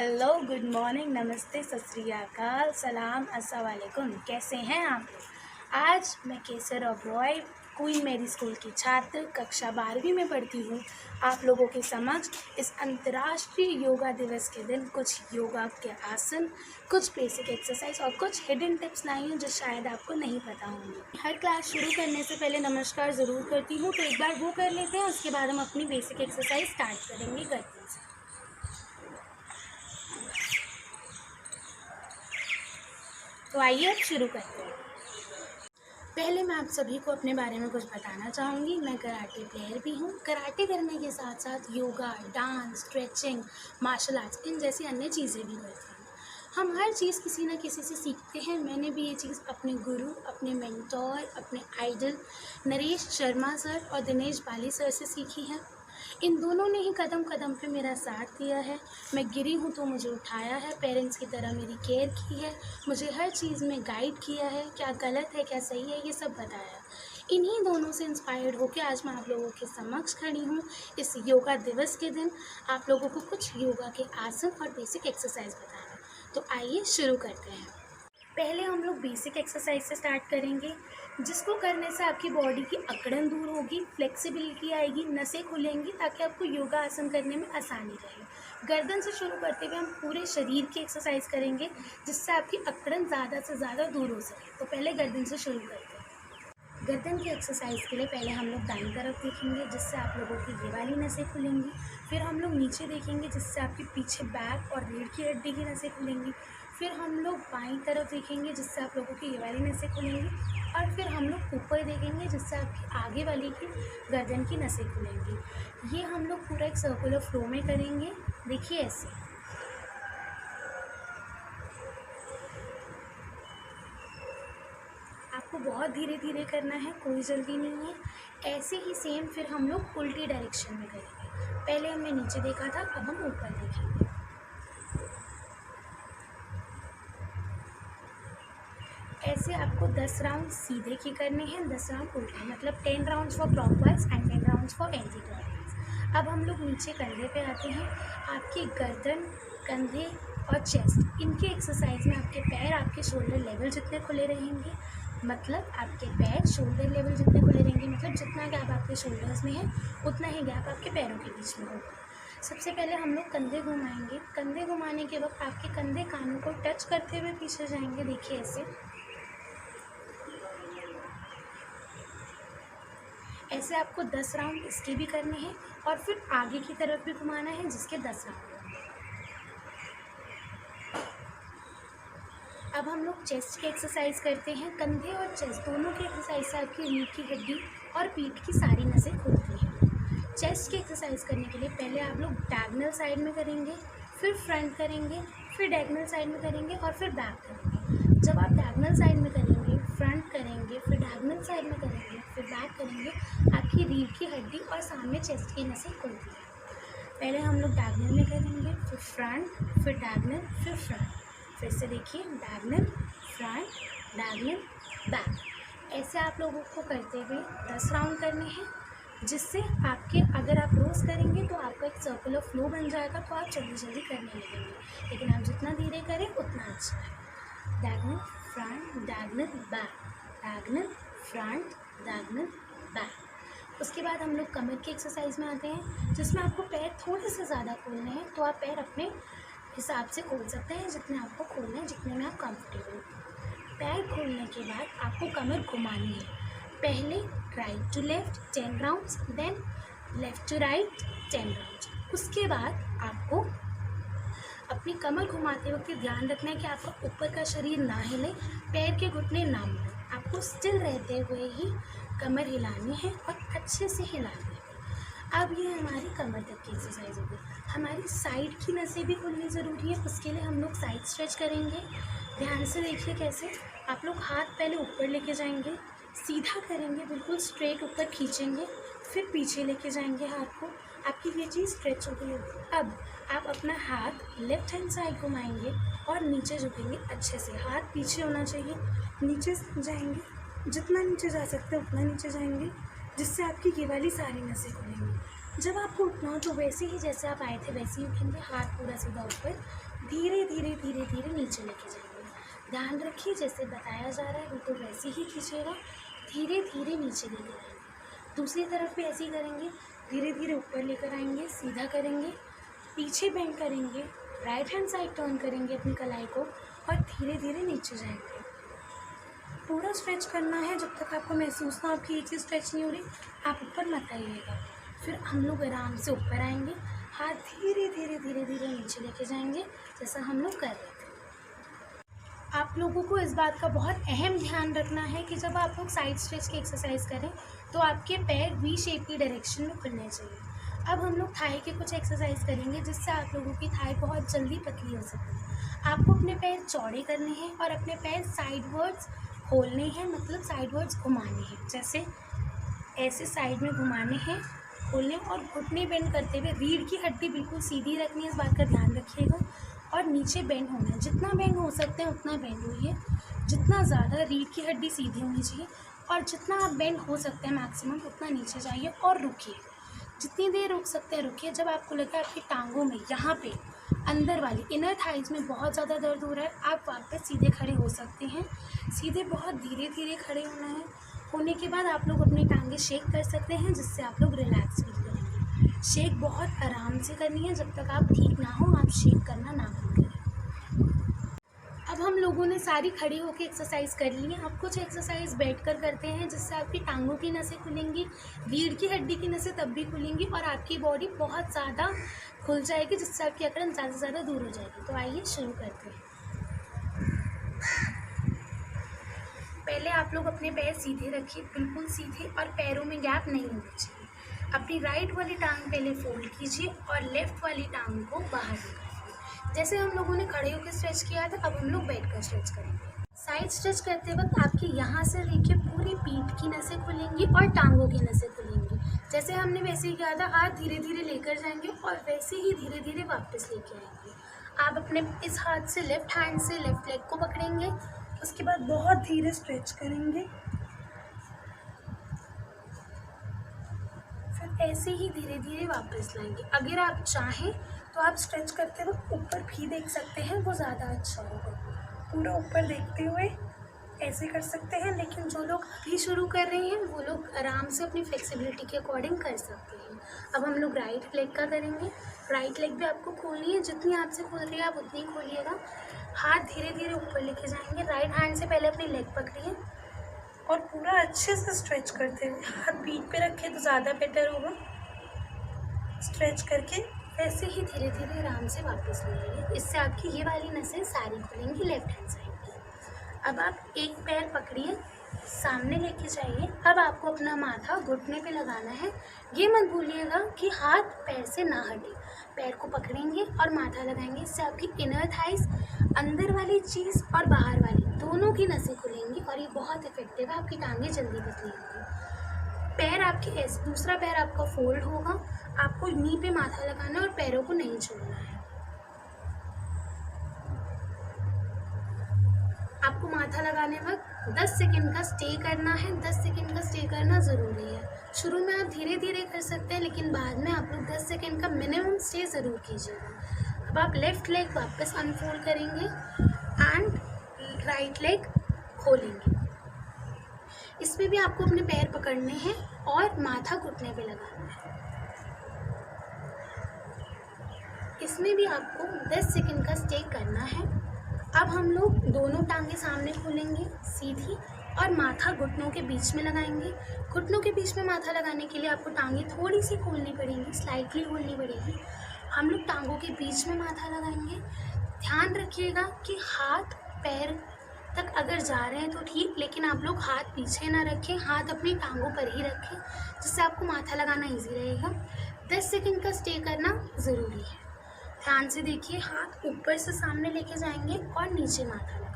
Hello, good morning, नमस्ते, सत श्री अकाल, सलाम, अस्सलाम वालेकुम। कैसे हैं आप? आज मैं केसर रॉय, क्वीन मेरी स्कूल की छात्र, कक्षा 12वीं में पढ़ती हूँ। आप लोगों के समक्ष इस अंतर्राष्ट्रीय योगा दिवस के दिन कुछ योगा के आसन, कुछ बेसिक एक्सरसाइज और कुछ हिडन टिप्स लाई हूँ जो शायद आपको नहीं पता होंगी। हर क्लास शुरू करने से पहले नमस्कार ज़रूर करती हूँ, तो एक बार वो कर लेते हैं। उसके बाद हम अपनी बेसिक एक्सरसाइज स्टार्ट करेंगे गर्दन से। तो आइए अब शुरू करते हैं। पहले मैं आप सभी को अपने बारे में कुछ बताना चाहूँगी। मैं कराटे प्लेयर भी हूँ। कराटे करने के साथ साथ yoga, dance, stretching, martial arts, इन जैसी अन्य चीज़ें भी करती हूँ। हम हर चीज़ किसी न किसी से सीखते हैं। मैंने भी ये चीज़ अपने गुरु, अपने मेंटोर, अपने आइडल नरेश शर्मा सर और दिनेश बाली सर से सीखी है। इन दोनों ने ही कदम कदम पे मेरा साथ दिया है। मैं गिरी हूँ तो मुझे उठाया है, पेरेंट्स की तरह मेरी केयर की है, मुझे हर चीज़ में गाइड किया है, क्या गलत है क्या सही है ये सब बताया। इन्हीं दोनों से इंस्पायर्ड होकर आज मैं आप लोगों के समक्ष खड़ी हूँ इस योगा दिवस के दिन, आप लोगों को कुछ योगा के आसन और बेसिक एक्सरसाइज बताना। तो आइए शुरू करते हैं। पहले हम लोग बेसिक एक्सरसाइज से स्टार्ट करेंगे, जिसको करने से आपकी बॉडी की अकड़न दूर होगी, फ्लेक्सिबिलिटी आएगी, नसें खुलेंगी, ताकि आपको योगा आसन करने में आसानी रहे। गर्दन से शुरू करते हुए हम पूरे शरीर की एक्सरसाइज करेंगे, जिससे आपकी अकड़न ज़्यादा से ज़्यादा दूर हो सके। तो पहले गर्दन से शुरू करते हैं। गर्दन की एक्सरसाइज के लिए पहले हम लोग दाईं तरफ देखेंगे, जिससे आप लोगों की ये वाली नसें खुलेंगी। फिर हम लोग नीचे देखेंगे, जिससे आपके पीछे बैक और रीढ़ की हड्डी की नसें खुलेंगी। फिर हम लोग बाईं तरफ देखेंगे, जिससे आप लोगों की ये वाली नसें खुलेंगी। और फिर हम लोग ऊपर देखेंगे, जिससे आपकी आगे वाली की गर्दन की नसें खुलेंगी। ये हम लोग पूरा एक सर्कुलर फ्लो में करेंगे। देखिए ऐसे। आपको बहुत धीरे धीरे करना है, कोई जल्दी नहीं है। ऐसे ही सेम फिर हम लोग उल्टी डायरेक्शन में करेंगे। पहले हमने नीचे देखा था, अब हम ऊपर देखेंगे। ऐसे आपको 10 राउंड सीधे की करने हैं, 10 राउंड उल्टे, मतलब 10 rounds for clockwise and 10 rounds for anti clockwise. अब हम लोग नीचे कंधे पे आते हैं। आपकी गर्दन, कंधे और चेस्ट, इनकी एक्सरसाइज में आपके पैर आपके शोल्डर लेवल जितने खुले रहेंगे, मतलब आपके पैर शोल्डर लेवल जितने खुले रहेंगे, मतलब जितना गैप आपके शोल्डर्स में है उतना ही गैप आपके पैरों के बीच में होगा। सबसे पहले हम लोग कंधे घुमाएंगे। कंधे घुमाने के वक्त आपके कंधे कानों को टच करते हुए पीछे जाएंगे। देखिए ऐसे। ऐसे आपको 10 राउंड इसके भी करने हैं और फिर आगे की तरफ भी घुमाना है, जिसके 10 राउंड होंगे। अब हम लोग चेस्ट की एक्सरसाइज करते हैं। कंधे और चेस्ट दोनों की एक्सरसाइज से आपकी रीढ़ की हड्डी और पीठ की सारी नसें खुलती हैं। चेस्ट की एक्सरसाइज करने के लिए पहले आप लोग डायगोनल साइड में करेंगे, फिर फ्रंट करेंगे, फिर डायगोनल साइड में करेंगे और फिर बैक करेंगे। जब आप डायगोनल साइड में करेंगे, फ्रंट करेंगे, फिर डायगोनल साइड में करेंगे, फिर बैक करेंगे, आपकी रीढ़ की हड्डी और सामने चेस्ट की नसें खुलती हैं। पहले हम लोग डायगोनल में करेंगे, फिर फ्रंट, फिर डायगोनल, फिर फ्रंट। फिर से देखिए, डायगोनल, फ्रंट, डायगोनल, बैक। ऐसे आप लोगों को करते हुए 10 राउंड करने हैं, जिससे आपके, अगर आप रोज़ करेंगे तो आपका एक सर्कुलर फ्लो बन जाएगा, तो आप जल्दी जल्दी करने लगेंगे। लेकिन आप जितना धीरे करें उतना अच्छा है। Diagonal, front, diagonal, back, diagonal, front, diagonal, back. उसके बाद हम लोग कमर की एक्सरसाइज में आते हैं, जिसमें आपको पैर थोड़े से ज़्यादा खोलने हैं। तो आप पैर अपने हिसाब से खोल सकते हैं, जितने आपको खोलने हैं, जितने में आप कंफर्टेबल हो। पैर खोलने के बाद आपको कमर घुमानी है। पहले right to left 10 rounds, then left to right 10 rounds. उसके बाद आपको अपनी कमर घुमाते वक्त ध्यान रखना है कि आपका ऊपर का शरीर ना हिले, पैर के घुटने ना मुड़े। आपको स्टिल रहते हुए ही कमर हिलानी है और अच्छे से हिलानी है। अब ये हमारी कमर तक की एक्सरसाइज होगी। हमारी साइड की नसें भी खुलनी ज़रूरी है। उसके लिए हम लोग साइड स्ट्रेच करेंगे। ध्यान से देखिए कैसे। आप लोग हाथ पहले ऊपर लेके जाएंगे, सीधा करेंगे, बिल्कुल स्ट्रेट ऊपर खींचेंगे, फिर पीछे लेके जाएंगे हाथ को। आपकी ये चीज़ स्ट्रेच हो गई होगी। अब आप अपना हाथ लेफ्ट हैंड साइड घुमाएंगे और नीचे झुकेंगे अच्छे से। हाथ पीछे होना चाहिए, नीचे जाएंगे, जितना नीचे जा सकते हैं उतना नीचे जाएंगे, जिससे आपकी ये वाली सारी नसें खुलेंगी। जब आपको उठना हो तो वैसे ही जैसे आप आए थे वैसे ही उठेंगे, हाथ पूरा सीधा ऊपर, धीरे धीरे धीरे धीरे नीचे लेके जाएंगे। ध्यान रखिए जैसे बताया जा रहा है बिल्कुल वैसे ही खींचिएगा, धीरे धीरे नीचे लेकर आएंगे। दूसरी तरफ भी ऐसे ही करेंगे, धीरे धीरे ऊपर लेकर आएंगे, सीधा करेंगे, पीछे बेंड करेंगे, राइट हैंड साइड टर्न करेंगे अपनी कलाई को और धीरे धीरे नीचे जाएंगे। पूरा स्ट्रेच करना है जब तक आपको महसूस ना आपकी एक चीज़ स्ट्रेच नहीं हो रही, आप ऊपर मत आइएगा। फिर हम लोग आराम से ऊपर आएंगे, हाथ धीरे धीरे धीरे धीरे नीचे लेके जाएंगे जैसा हम लोग कर रहे थे। आप लोगों को इस बात का बहुत अहम ध्यान रखना है कि जब आप लोग साइड स्ट्रेच की एक्सरसाइज करें तो आपके पैर वी शेप की डायरेक्शन में खुलने चाहिए। अब हम लोग थाई के कुछ एक्सरसाइज करेंगे जिससे आप लोगों की थाई बहुत जल्दी पतली हो सकती है। आपको अपने पैर चौड़े करने हैं और अपने पैर साइडवर्ड्स खोलने हैं, मतलब साइडवर्ड्स घुमाने हैं। जैसे ऐसे साइड में घुमाने हैं, खोलने, और घुटने बेंड करते हुए रीढ़ की हड्डी बिल्कुल सीधी रखनी है, इस बात का ध्यान रखिएगा। और नीचे बेंड होना है, जितना बेंड हो सकते हैं उतना बेंड होइए, जितना ज़्यादा रीढ़ की हड्डी सीधी होनी चाहिए और जितना आप बेंड हो सकते हैं मैक्सिमम उतना नीचे जाइए और रुकिए। जितनी देर रुक सकते हैं रुकिए। जब आपको लगे आपकी टांगों में यहाँ पे अंदर वाली इनर थाइज में बहुत ज़्यादा दर्द हो रहा है, आप वापस सीधे खड़े हो सकते हैं। सीधे बहुत धीरे धीरे खड़े होना है। होने के बाद आप लोग अपनी टांगें शेक कर सकते हैं जिससे आप लोग रिलैक्स फील करेंगे। शेक बहुत आराम से करनी है, जब तक आप ठीक ना हो आप शेक करना ना बंद करें। अब हम लोगों ने सारी खड़ी होकर एक्सरसाइज कर ली है। अब कुछ एक्सरसाइज बैठकर करते हैं जिससे आपकी टांगों की नसें खुलेंगी, रीढ़ की हड्डी की नसें तब भी खुलेंगी और आपकी बॉडी बहुत ज़्यादा खुल जाएगी, जिससे आपकी अकड़न ज़्यादा से ज़्यादा दूर हो जाएगी। तो आइए शुरू करते हैं। पहले आप लोग अपने पैर सीधे रखिए, बिल्कुल सीधे, और पैरों में गैप नहीं होना चाहिए। अपनी राइट वाली टांग पहले फोल्ड कीजिए और लेफ्ट वाली टांग को बाहर निकालिए। जैसे हम लोगों ने खड़े होकर स्ट्रेच किया था, अब हम लोग बैठकर स्ट्रेच करेंगे। साइड स्ट्रेच करते वक्त आपकी यहाँ से लेके पूरी पीठ की नसें खुलेंगी और टांगों की नसें खुलेंगी। जैसे हमने वैसे ही किया था, हाथ धीरे धीरे लेकर जाएंगे और वैसे ही धीरे धीरे वापस लेके आएंगे। आप अपने इस हाथ से लेफ्ट हैंड से लेफ्ट लेग को पकड़ेंगे, उसके बाद बहुत धीरे स्ट्रेच करेंगे, फिर ऐसे ही धीरे धीरे वापस लाएंगे। अगर आप चाहें तो आप स्ट्रेच करते वक्त ऊपर भी देख सकते हैं, वो ज़्यादा अच्छा होगा। पूरा ऊपर देखते हुए ऐसे कर सकते हैं, लेकिन जो लोग अभी शुरू कर रहे हैं वो लोग आराम से अपनी फ्लेक्सिबिलिटी के अकॉर्डिंग कर सकते हैं। अब हम लोग राइट लेग का करेंगे। राइट लेग भी आपको खोलनी है, जितनी आपसे खोल रही है आप उतनी खोलिएगा। हाथ धीरे धीरे ऊपर लेके जाएंगे। राइट हैंड से पहले अपनी लेग पकड़िए और पूरा अच्छे से स्ट्रेच करते हुए हाथ पीठ पे रखें तो ज़्यादा बेटर होगा। स्ट्रेच करके वैसे ही धीरे धीरे आराम से वापस ले आइए। इससे आपकी ये वाली नसें सारी खुलेंगी लेफ्ट हैंड साइड की। अब आप एक पैर पकड़िए, सामने लेके जाइए। अब आपको अपना माथा घुटने पे लगाना है। ये मत भूलिएगा कि हाथ पैर से ना हटे। पैर को पकड़ेंगे और माथा लगाएंगे। इससे आपकी इनर थाइस, अंदर वाली चीज़ और बाहर वाली दोनों की नसें खुलेंगी और ये बहुत इफेक्टिव है। आपकी टांगें जल्दी पतली होंगी। पैर आपके ऐसे, दूसरा पैर आपका फोल्ड होगा। आपको नी पे माथा लगाना है और पैरों को नहीं छोड़ना है। आपको माथा लगाने वक्त 10 सेकंड का स्टे करना है। 10 सेकंड का स्टे करना ज़रूरी है। शुरू में आप धीरे धीरे कर सकते हैं, लेकिन बाद में आप लोग 10 सेकंड का मिनिमम स्टे ज़रूर कीजिएगा। अब आप लेफ़्ट लेग वापस अनफोल्ड करेंगे एंड राइट लेग खोलेंगे। इसमें भी आपको अपने पैर पकड़ने हैं और माथा घुटने पे लगाना है। इसमें भी आपको 10 सेकंड का स्टे करना है। अब हम लोग दोनों टांगें सामने खोलेंगे सीधी और माथा घुटनों के बीच में लगाएंगे। घुटनों के बीच में माथा लगाने के लिए आपको टांगें थोड़ी सी खोलनी पड़ेंगी, स्लाइटली खोलनी पड़ेगी। हम लोग टांगों के बीच में माथा लगाएंगे। ध्यान रखिएगा कि हाथ पैर तक अगर जा रहे हैं तो ठीक, लेकिन आप लोग हाथ पीछे ना रखें, हाथ अपनी टांगों पर ही रखें, जिससे आपको माथा लगाना ईजी रहेगा। 10 सेकंड का स्टे करना ज़रूरी है। ध्यान से देखिए, हाथ ऊपर से सामने लेके जाएंगे और नीचे माथा लगाएंगे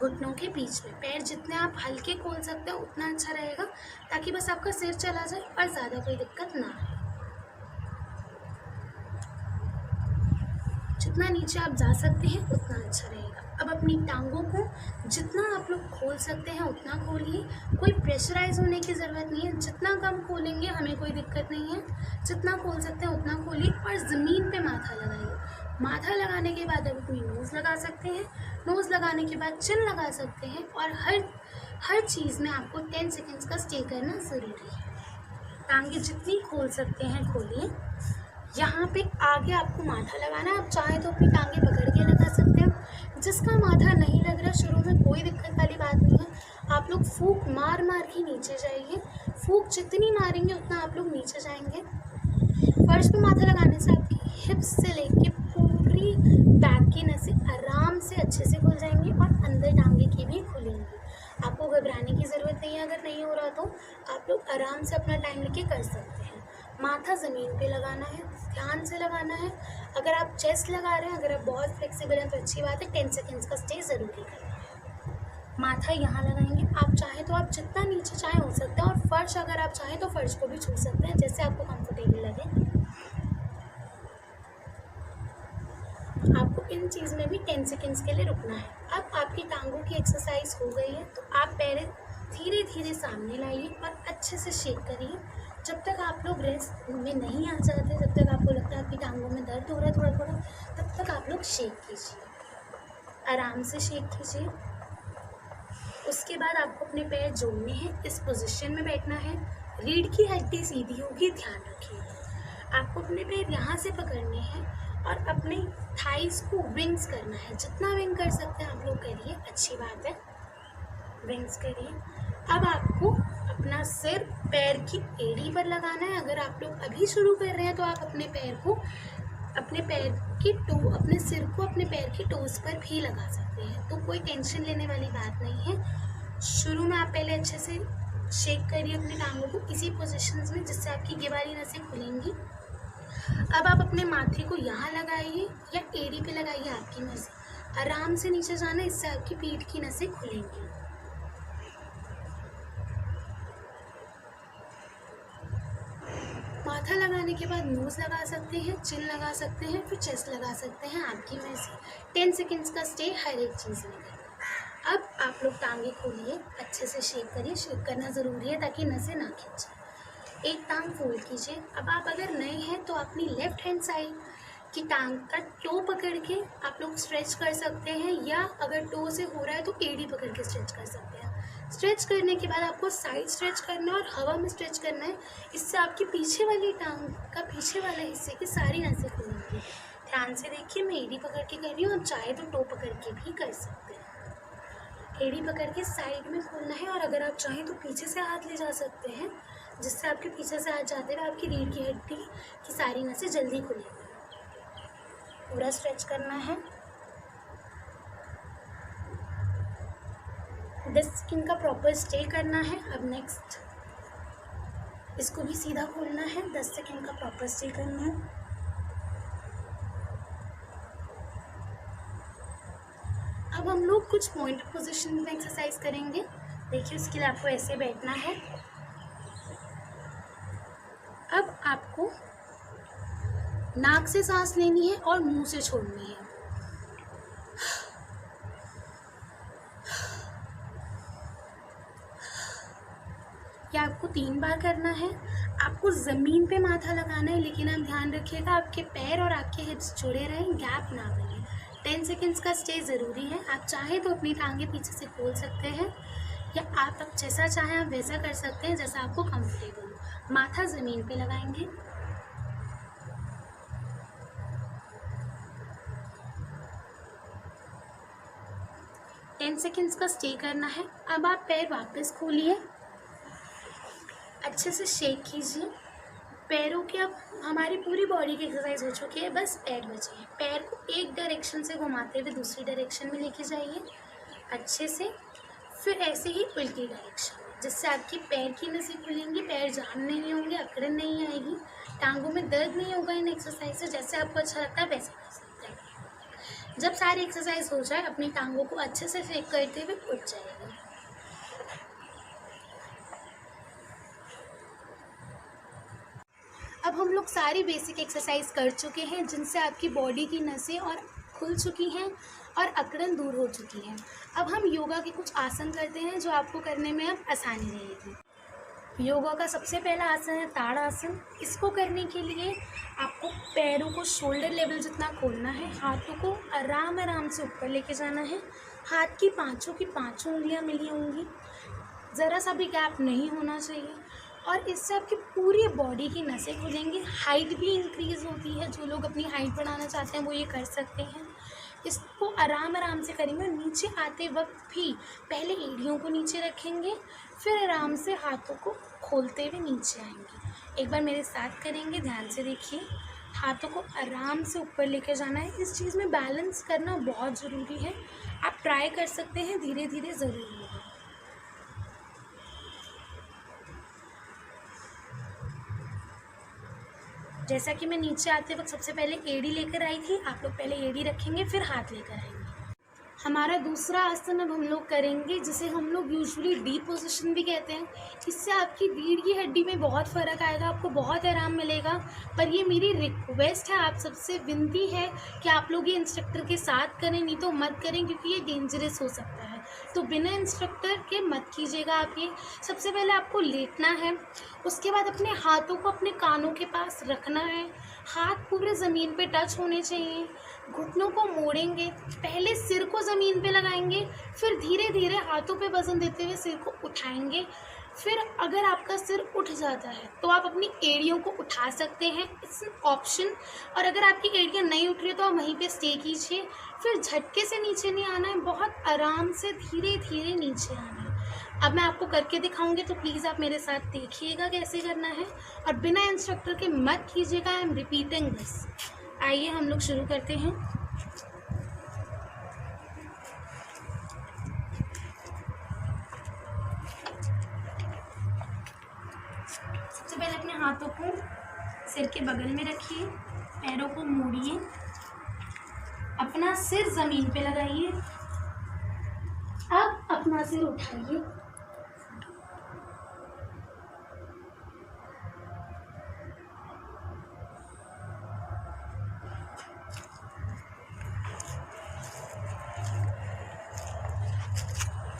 घुटनों के बीच में। पैर जितने आप हल्के खोल सकते हैं उतना अच्छा रहेगा, ताकि बस आपका सिर चला जाए और ज़्यादा कोई दिक्कत ना आए। जितना नीचे आप जा सकते हैं उतना अच्छा रहेगा। अब अपनी टांगों को जितना आप लोग खोल सकते हैं उतना खोलिए, कोई प्रेशराइज होने की ज़रूरत नहीं है, जितना कम खोलेंगे हमें कोई दिक्कत नहीं है, जितना खोल सकते हैं उतना खोलिए और ज़मीन पे माथा लगाइए। माथा लगाने के बाद अब अपनी नोज़ लगा सकते हैं, नोज़ लगाने के बाद चिन लगा सकते हैं और हर चीज़ में आपको 10 सेकेंड्स का स्टे करना ज़रूरी है। टांगे जितनी खोल सकते हैं खोलिए। यहाँ पे आगे आपको माथा लगाना है, आप चाहे तो अपनी टांगे पकड़ के लगा सकते हैं। जिसका माथा नहीं लग रहा शुरू में कोई दिक्कत वाली बात नहीं है, आप लोग फूंक मार मार के नीचे जाइए। फूंक जितनी मारेंगे उतना आप लोग नीचे जाएंगे। फर्श पे माथा लगाने से आपकी हिप्स से लेके पूरी बैक की नसें आराम से अच्छे से खुल जाएंगी और अंदर टांगे की भी खुलेंगी। आपको घबराने की ज़रूरत नहीं है, अगर नहीं हो रहा तो आप लोग आराम से अपना टाइम लेके कर सकते हैं। माथा ज़मीन पे लगाना है, ध्यान से लगाना है। अगर आप चेस्ट लगा रहे हैं, अगर आप बहुत फ्लेक्सिबल हैं तो अच्छी बात है, 10 सेकेंड्स का स्टे ज़रूरी करें। माथा यहाँ लगाएंगे, आप चाहें तो आप जितना नीचे चाहें हो सकता है और फर्श अगर आप चाहें तो फर्श को भी छू सकते हैं, जैसे आपको कंफर्टेबल लगे। आपको इन चीज़ में भी 10 सेकेंड्स के लिए रुकना है। अब आपकी टांगों की एक्सरसाइज हो गई है तो आप पैर धीरे धीरे सामने लाइए और अच्छे से शेक करिए। जब तक आप लोग रेस्ट में नहीं आ जाते, जब तक आपको लगता है आपकी टांगों में दर्द हो रहा है थोड़ा थोड़ा, तब तक आप लोग शेक कीजिए, आराम से शेक कीजिए। उसके बाद आपको अपने पैर जोड़ने हैं, इस पोजीशन में बैठना है, रीढ़ की हड्डी सीधी होगी, ध्यान रखिए। आपको अपने पैर यहाँ से पकड़ने हैं और अपने थाइस को विंग्स करना है, जितना विंग कर सकते हैं आप लोग करिए, अच्छी बात है, विंग्स करिए। अब आपको अपना सिर पैर की एड़ी पर लगाना है। अगर आप लोग अभी शुरू कर रहे हैं तो आप अपने सिर को अपने पैर की टोस पर भी लगा सकते हैं, तो कोई टेंशन लेने वाली बात नहीं है। शुरू में आप पहले अच्छे से शेक करिए अपने टांगों को इसी पोजीशंस में, जिससे आपकी ये वाली नसें खुलेंगी। अब आप अपने माथे को यहाँ लगाइए या एड़ी पे लगाइए, आपकी मर्जी। आराम से नीचे जाना, इससे आपकी पीठ की नसें खुलेंगी। माथा लगाने के बाद नोज़ लगा सकते हैं, चिन लगा सकते हैं, फिर चेस्ट लगा सकते हैं, आपकी मर्जी। 10 सेकेंड्स का स्टे हर एक चीज़ में करें। अब आप लोग टांगे खोलिए, अच्छे से शेक करिए, शेक करना ज़रूरी है ताकि नसें ना खींचें। एक टांग फोल्ड कीजिए। अब आप अगर नए हैं तो अपनी लेफ़्ट हैंड साइड की टांग का टो पकड़ के आप लोग स्ट्रेच कर सकते हैं, या अगर टो से हो रहा है तो एड़ी पकड़ के स्ट्रेच कर सकते हैं। स्ट्रेच करने के बाद आपको साइड स्ट्रेच करना है और हवा में स्ट्रेच करना है, इससे आपकी पीछे वाली टांग का पीछे वाले हिस्से की सारी नसें खुलेंगी। ध्यान से देखिए, मैं एड़ी पकड़ के कर रही हूँ, और चाहे तो टो पकड़ के भी कर सकते हैं। एड़ी पकड़ के साइड में खोलना है और अगर आप चाहें तो पीछे से हाथ ले जा सकते हैं, जिससे आपके पीछे से हाथ जाते हुए आपकी रीढ़ की हड्डी की सारी नसें जल्दी खुलेंगी। पूरा स्ट्रेच करना है। डिस्क का प्रॉपर स्टे करना है। अब नेक्स्ट इसको भी सीधा खोलना है, 10 सेकेंड का प्रॉपर स्टे करना है। अब हम लोग कुछ पॉइंट पोजीशन में एक्सरसाइज करेंगे। देखिए, उसके लिए आपको ऐसे बैठना है। अब आपको नाक से सांस लेनी है और मुंह से छोड़नी है। ये आपको 3 बार करना है। आपको ज़मीन पे माथा लगाना है, लेकिन आप ध्यान रखिएगा आपके पैर और आपके हिप्स जुड़े रहें, गैप ना बने। 10 सेकेंड्स का स्टे ज़रूरी है। आप चाहें तो अपनी टांगें पीछे से खोल सकते हैं, या आप अब जैसा चाहें आप वैसा कर सकते हैं, जैसा आपको कंफर्टेबल हो। माथा ज़मीन पे लगाएंगे। टेन सेकेंड्स का स्टे करना है। अब आप पैर वापस खोलिए, अच्छे से शेक कीजिए। पैरों की अब हमारी पूरी बॉडी की एक्सरसाइज हो चुकी है, बस पैर बचे हैं। पैर को एक डायरेक्शन से घुमाते हुए दूसरी डायरेक्शन में लेके जाइए अच्छे से, फिर ऐसे ही उल्टी डायरेक्शन, जिससे आपकी पैर की नसें खुलेंगी, पैर जाम नहीं होंगे, अकड़न नहीं आएगी, टांगों में दर्द नहीं होगा। इन एक्सरसाइज से जैसे आपको अच्छा लगता है वैसे कर सकते हैं। जब सारी एक्सरसाइज हो जाए, अपनी टांगों को अच्छे से शेक करते हुए उठ जाएगा। अब हम लोग सारी बेसिक एक्सरसाइज कर चुके हैं, जिनसे आपकी बॉडी की नसें और खुल चुकी हैं और अकड़न दूर हो चुकी है। अब हम योगा के कुछ आसन करते हैं जो आपको करने में अब आसानी रहेगी। योगा का सबसे पहला आसन है ताड़ आसन। इसको करने के लिए आपको पैरों को शोल्डर लेवल जितना खोलना है, हाथों को आराम आराम से ऊपर लेके जाना है। हाथ की पांचों उंगलियां मिली होंगी, ज़रा सा भी गैप नहीं होना चाहिए और इससे आपकी पूरी बॉडी की नसें खुलेंगी, हाइट भी इंक्रीज़ होती है। जो लोग अपनी हाइट बढ़ाना चाहते हैं वो ये कर सकते हैं। इसको आराम आराम से करेंगे और नीचे आते वक्त भी पहले एड़ियों को नीचे रखेंगे, फिर आराम से हाथों को खोलते हुए नीचे आएंगे। एक बार मेरे साथ करेंगे, ध्यान से देखिए। हाथों को आराम से ऊपर लेकर जाना है। इस चीज़ में बैलेंस करना बहुत ज़रूरी है। आप ट्राई कर सकते हैं, धीरे धीरे ज़रूरी होगा। जैसा कि मैं नीचे आते वक्त सबसे पहले एड़ी लेकर आई थी, आप लोग पहले एड़ी रखेंगे फिर हाथ लेकर आएंगे। हमारा दूसरा आसन अब हम लोग करेंगे जिसे हम लोग यूजुअली डी पोजीशन भी कहते हैं। इससे आपकी रीढ़ की हड्डी में बहुत फ़र्क आएगा, आपको बहुत आराम मिलेगा। पर ये मेरी रिक्वेस्ट है, आप सबसे विनती है कि आप लोग ये इंस्ट्रक्टर के साथ करें, नहीं तो मत करें क्योंकि ये डेंजरस हो सकता है। तो बिना इंस्ट्रक्टर के मत कीजिएगा आप ये। सबसे पहले आपको लेटना है, उसके बाद अपने हाथों को अपने कानों के पास रखना है। हाथ पूरे ज़मीन पे टच होने चाहिए। घुटनों को मोड़ेंगे, पहले सिर को ज़मीन पे लगाएंगे, फिर धीरे धीरे हाथों पे वज़न देते हुए सिर को उठाएंगे। फिर अगर आपका सिर उठ जाता है तो आप अपनी एड़ियों को उठा सकते हैं, इट्स एन ऑप्शन। और अगर आपकी एड़ियाँ नहीं उठ रही तो आप वहीं पे स्टे कीजिए। फिर झटके से नीचे नहीं आना है, बहुत आराम से धीरे धीरे नीचे आना है। अब मैं आपको करके दिखाऊंगी तो प्लीज़ आप मेरे साथ देखिएगा कैसे करना है और बिना इंस्ट्रक्टर के मत कीजिएगा। I am repeating this. आइए हम लोग शुरू करते हैं। सबसे पहले अपने हाथों को सिर के बगल में रखिए, पैरों को मोड़िए, अपना सिर ज़मीन पे लगाइए। अब अपना सिर उठाइए,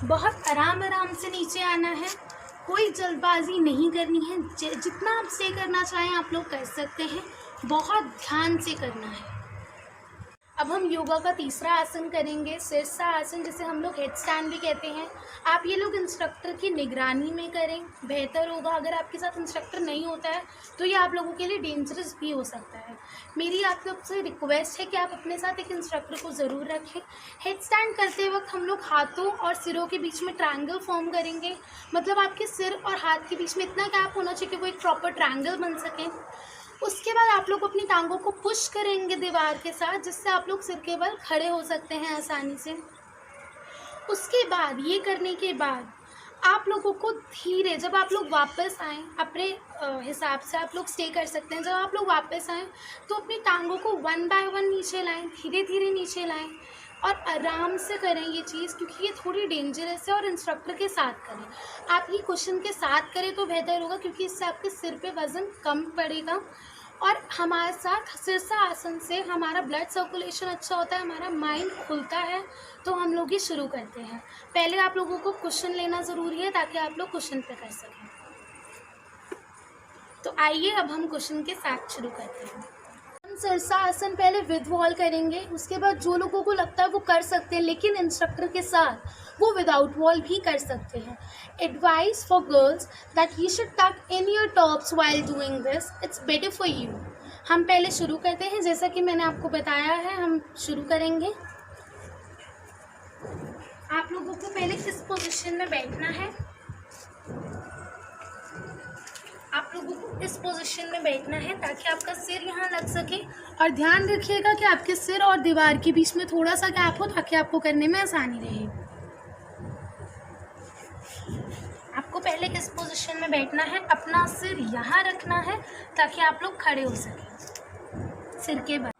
बहुत आराम से नीचे आना है, कोई जल्दबाजी नहीं करनी है। जितना आप स्टे करना चाहें आप लोग कर सकते हैं, बहुत ध्यान से करना है। अब हम योगा का तीसरा आसन करेंगे, शीर्षा आसन, जिसे हम लोग हेड स्टैंड भी कहते हैं। आप ये लोग इंस्ट्रक्टर की निगरानी में करें, बेहतर होगा। अगर आपके साथ इंस्ट्रक्टर नहीं होता है तो ये आप लोगों के लिए डेंजरस भी हो सकता है। मेरी आप लोग से रिक्वेस्ट है कि आप अपने साथ एक इंस्ट्रक्टर को ज़रूर रखें। हेड स्टैंड करते वक्त हम लोग हाथों और सिरों के बीच में ट्रायंगल फॉर्म करेंगे, मतलब आपके सिर और हाथ के बीच में इतना गैप होना चाहिए कि वो एक प्रॉपर ट्रायंगल बन सके। उसके बाद आप लोग अपनी टांगों को पुश करेंगे दीवार के साथ, जिससे आप लोग सिर के बल खड़े हो सकते हैं आसानी से। उसके बाद ये करने के बाद आप लोगों को धीरे, जब आप लोग वापस आएँ अपने हिसाब से आप लोग स्टे कर सकते हैं। जब आप लोग वापस आएँ तो अपनी टांगों को 1 बाय 1 नीचे लाएं, धीरे धीरे नीचे लाएं और आराम से करें ये चीज़, क्योंकि ये थोड़ी डेंजरस है। और इंस्ट्रक्टर के साथ करें। आप ये कुशन के साथ करें तो बेहतर होगा, क्योंकि इससे आपके सिर पे वज़न कम पड़ेगा। और हमारे साथ शीर्षा आसन से हमारा ब्लड सर्कुलेशन अच्छा होता है, हमारा माइंड खुलता है। तो हम लोग ये शुरू करते हैं। पहले आप लोगों को कुशन लेना ज़रूरी है ताकि आप लोग कुशन पे कर सकें। तो आइए अब हम कुशन के साथ शुरू करते हैं। हम शीर्षा आसन पहले विद वॉल करेंगे, उसके बाद जो लोगों को लगता है वो कर सकते हैं लेकिन इंस्ट्रक्टर के साथ, वो विदाउट वॉल भी कर सकते हैं। Advice for girls that you should tuck in your tops while doing this, it's better for you. हम पहले शुरू करते हैं, जैसा कि मैंने आपको बताया है हम शुरू करेंगे। आप लोगों को पहले इस पोजीशन में बैठना है। आप लोगों को इस पोजीशन में बैठना है ताकि आपका सिर यहाँ लग सके। और ध्यान रखिएगा कि आपके सिर और दीवार के बीच में थोड़ा सा गैप हो ताकि आपको करने में आसानी रहे। आपको पहले इस पोजीशन में बैठना है, अपना सिर यहाँ रखना है ताकि आप लोग खड़े हो सकें सिर के बल।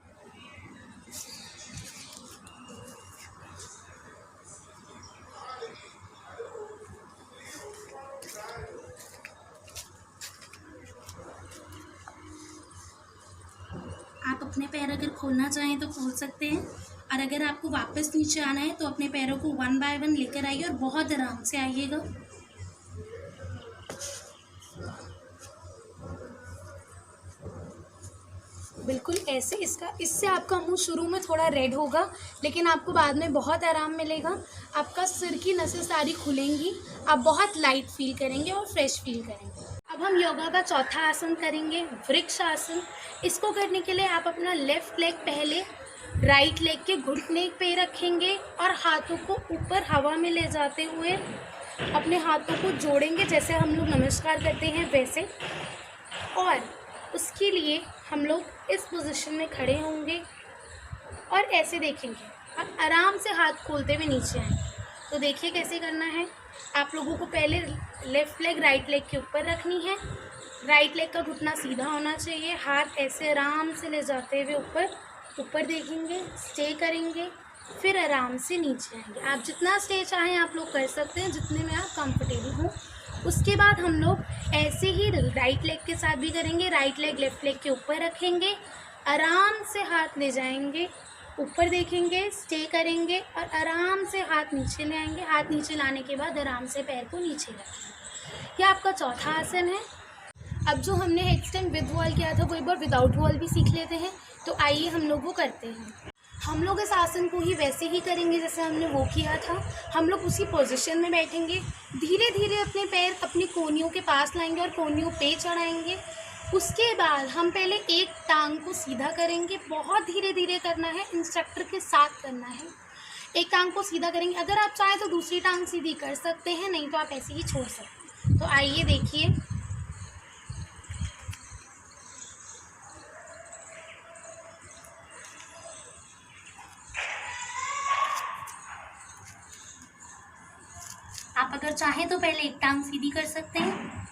आप अपने पैर अगर खोलना चाहें तो खोल सकते हैं, और अगर आपको वापस नीचे आना है तो अपने पैरों को 1 बाय 1 लेकर आइए और बहुत आराम से आइएगा। बिल्कुल ऐसे। इससे आपका मुंह शुरू में थोड़ा रेड होगा, लेकिन आपको बाद में बहुत आराम मिलेगा। आपका सिर की नसें सारी खुलेंगी, आप बहुत लाइट फील करेंगे और फ्रेश फील करेंगे। अब हम योगा का चौथा आसन करेंगे, वृक्ष आसन। इसको करने के लिए आप अपना लेफ्ट लेग पहले राइट लेग के घुटने पे रखेंगे और हाथों को ऊपर हवा में ले जाते हुए अपने हाथों को जोड़ेंगे, जैसे हम लोग नमस्कार करते हैं वैसे। और उसके लिए हम लोग इस पोजीशन में खड़े होंगे और ऐसे देखेंगे और आराम से हाथ खोलते हुए नीचे आएंगे। तो देखिए कैसे करना है। आप लोगों को पहले लेफ़्ट लेग राइट लेग के ऊपर रखनी है, राइट लेग का घुटना सीधा होना चाहिए, हाथ ऐसे आराम से ले जाते हुए ऊपर देखेंगे, स्टे करेंगे, फिर आराम से नीचे आएंगे। आप जितना स्टे चाहें आप लोग कर सकते हैं, जितने में आप कंफर्टेबल हों। उसके बाद हम लोग ऐसे ही राइट लेग के साथ भी करेंगे। राइट लेग लेफ्ट लेग के ऊपर रखेंगे, आराम से हाथ ले जाएंगे, ऊपर देखेंगे, स्टे करेंगे और आराम से हाथ नीचे ले आएंगे। हाथ नीचे लाने के बाद आराम से पैर को नीचे रखेंगे। यह आपका चौथा आसन है। अब जो हमने हेडस्टैंड विद वॉल किया था वो एक बार विदाउट वॉल भी सीख लेते हैं। तो आइए हम लोग वो करते हैं। हम लोग इस आसन को ही वैसे ही करेंगे जैसे हमने वो किया था। हम लोग उसी पोजीशन में बैठेंगे, धीरे धीरे अपने पैर अपनी कोहनियों के पास लाएंगे और कोहनियों पे चढ़ाएंगे। उसके बाद हम पहले एक टांग को सीधा करेंगे, बहुत धीरे धीरे करना है, इंस्ट्रक्टर के साथ करना है। एक टांग को सीधा करेंगे, अगर आप चाहें तो दूसरी टांग सीधी कर सकते हैं, नहीं तो आप ऐसे ही छोड़ सकते हैं। तो आइए देखिए। आप अगर चाहें तो पहले एक टांग सीधी कर सकते हैं।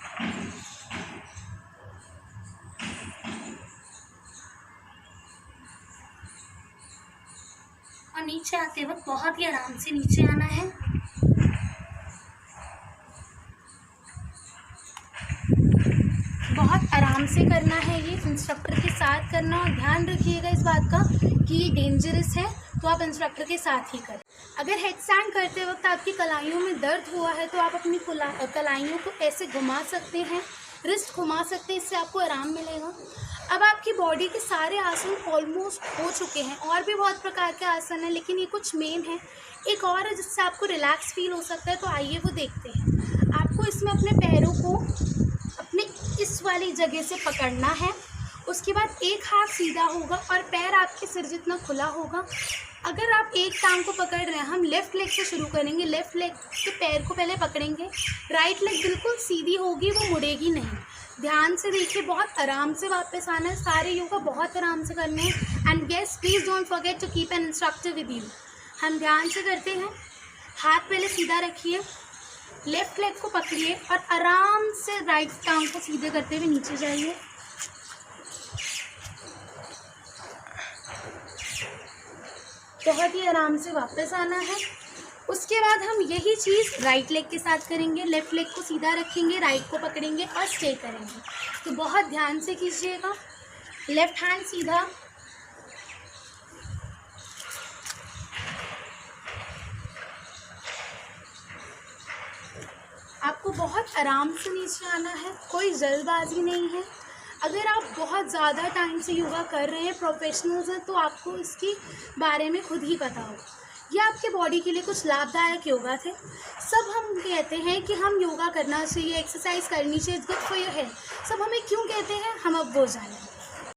और नीचे आते वक्त बहुत ही आराम से नीचे आना है। बहुत आराम से करना है, ये इंस्ट्रक्टर के साथ करना। और ध्यान रखिएगा इस बात का कि ये डेंजरस है, तो आप इंस्ट्रक्टर के साथ ही करें। अगर हेडस्टैंड करते वक्त आपकी कलाइयों में दर्द हुआ है तो आप अपनी कलाइयों को ऐसे घुमा सकते हैं, रिस्ट घुमा सकते हैं, इससे आपको आराम मिलेगा। अब आपकी बॉडी के सारे आसन ऑलमोस्ट हो चुके हैं। और भी बहुत प्रकार के आसन हैं, लेकिन ये कुछ मेन है। एक और है जिससे आपको रिलैक्स फील हो सकता है, तो आइए वो देखते हैं। आपको इसमें अपने पैरों को अपने इस वाली जगह से पकड़ना है। उसके बाद एक हाथ सीधा होगा और पैर आपके सिर जितना खुला होगा। अगर आप एक टांग को पकड़ रहे हैं, हम लेफ़्ट लेग से शुरू करेंगे। लेफ़्ट लेग के पैर को पहले पकड़ेंगे, राइट लेग बिल्कुल सीधी होगी, वो मुड़ेगी नहीं। ध्यान से देखिए, बहुत आराम से वापस आना है। सारे योगा बहुत आराम से करने हैं। And guess please don't forget to keep an instructor with you. हम ध्यान से करते हैं। हाथ पहले सीधा रखिए, लेफ़्ट लेग को पकड़िए और आराम से राइट टांग को सीधे करते हुए नीचे जाइए। बहुत ही आराम से वापस आना है। उसके बाद हम यही चीज़ राइट लेग के साथ करेंगे। लेफ़्ट लेग को सीधा रखेंगे, राइट को पकड़ेंगे और स्टे करेंगे। तो बहुत ध्यान से कीजिएगा। लेफ़्ट हैंड सीधा, आपको बहुत आराम से नीचे आना है, कोई जल्दबाजी नहीं है। अगर आप बहुत ज़्यादा टाइम से योगा कर रहे हैं, प्रोफेशनल्स हैं, तो आपको इसके बारे में खुद ही पता हो। ये आपके बॉडी के लिए कुछ लाभदायक योगा थे। सब हम कहते हैं कि हम योगा करना चाहिए, एक्सरसाइज करनी चाहिए, it's good for your health. सब हमें क्यों कहते हैं, हम अब वो जानें।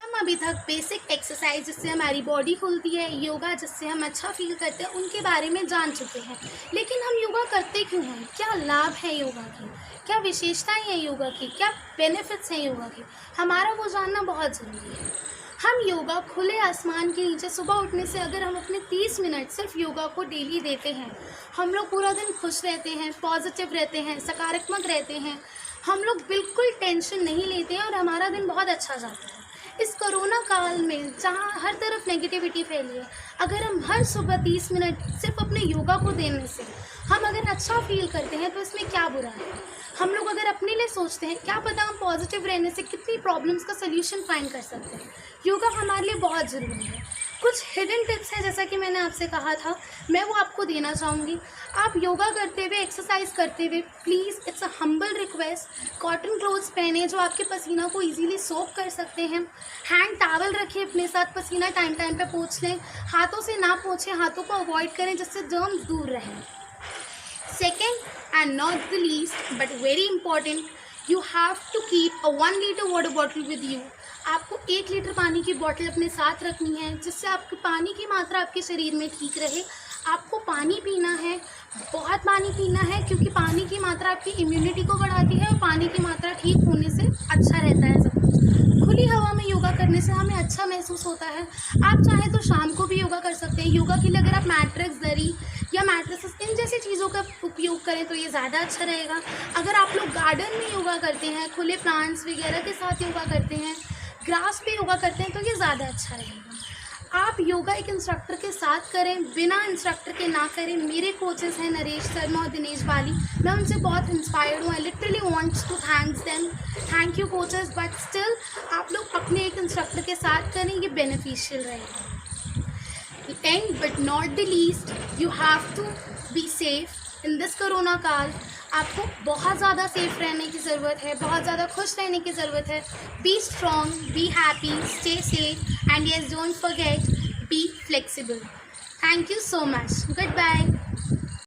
हम अभी तक बेसिक एक्सरसाइज जिससे हमारी बॉडी खुलती है, योगा जिससे हम अच्छा फील करते हैं, उनके बारे में जान चुके हैं। लेकिन हम योगा करते क्यों हैं, क्या लाभ है योगा की, क्या विशेषताएं हैं योगा की, क्या बेनिफिट्स हैं योगा के, हमारा वो जानना बहुत ज़रूरी है। हम योगा खुले आसमान के नीचे सुबह उठने से अगर हम अपने 30 मिनट सिर्फ योगा को डेली देते हैं, हम लोग पूरा दिन खुश रहते हैं, पॉजिटिव रहते हैं, सकारात्मक रहते हैं। हम लोग बिल्कुल टेंशन नहीं लेते हैं और हमारा दिन बहुत अच्छा जाता है। इस कोरोना काल में जहाँ हर तरफ नेगेटिविटी फैली है, अगर हम हर सुबह 30 मिनट सिर्फ अपने योगा को देने से हम अगर अच्छा फील करते हैं तो इसमें क्या बुरा है। हम लोग अगर अपने लिए सोचते हैं, क्या पता हम पॉजिटिव रहने से कितनी प्रॉब्लम्स का सल्यूशन फाइंड कर सकते हैं। योगा हमारे लिए बहुत ज़रूरी है। कुछ हिडन टिप्स हैं जैसा कि मैंने आपसे कहा था, मैं वो आपको देना चाहूँगी। आप योगा करते हुए, एक्सरसाइज करते हुए please, it's a humble request, cotton clothes पहने जो आपके पसीना को इजीली सोक कर सकते हैं। हैंड टॉवल रखिए अपने साथ, पसीना टाइम टाइम पे पोंछ लें। हाथों से ना पोंछें, हाथों को अवॉइड करें जिससे जर्म्स दूर रहें। Second and not the least but very important, you have to keep a 1 litre water bottle with you. आपको 1 लीटर पानी की बॉटल अपने साथ रखनी है जिससे आपकी पानी की मात्रा आपके शरीर में ठीक रहे। आपको पानी पीना है, बहुत पानी पीना है, क्योंकि पानी की मात्रा आपकी इम्यूनिटी को बढ़ाती है और पानी की मात्रा ठीक होने से अच्छा रहता है सब कुछ। खुली हवा में योगा करने से हमें अच्छा महसूस होता है। आप चाहें तो शाम को भी योगा कर सकते हैं। योगा के लिए अगर आप मैट्रेस, दरी या मैट्रेसेस इन जैसी चीज़ों का उपयोग करें तो ये ज़्यादा अच्छा रहेगा। अगर आप लोग गार्डन में योगा करते हैं, खुले प्लांट्स वगैरह के साथ योगा करते हैं, ग्रास पे योगा करते हैं तो ये ज़्यादा अच्छा रहेगा। आप योगा एक इंस्ट्रक्टर के साथ करें, बिना इंस्ट्रक्टर के ना करें। मेरे कोचेस हैं नरेश शर्मा और दिनेश बाली, मैं उनसे बहुत इंस्पायर्ड हूँ। I literally wants to thanks them, thank you coaches, but still आप लोग अपने एक इंस्ट्रक्टर के साथ करें, ये बेनिफिशियल रहेगा। And but not the least, you have to be safe in this corona काल। आपको बहुत ज़्यादा सेफ रहने की ज़रूरत है, बहुत ज़्यादा खुश रहने की ज़रूरत है। Be strong, be happy, stay safe and yes don't forget, be flexible. Thank you so much, good bye.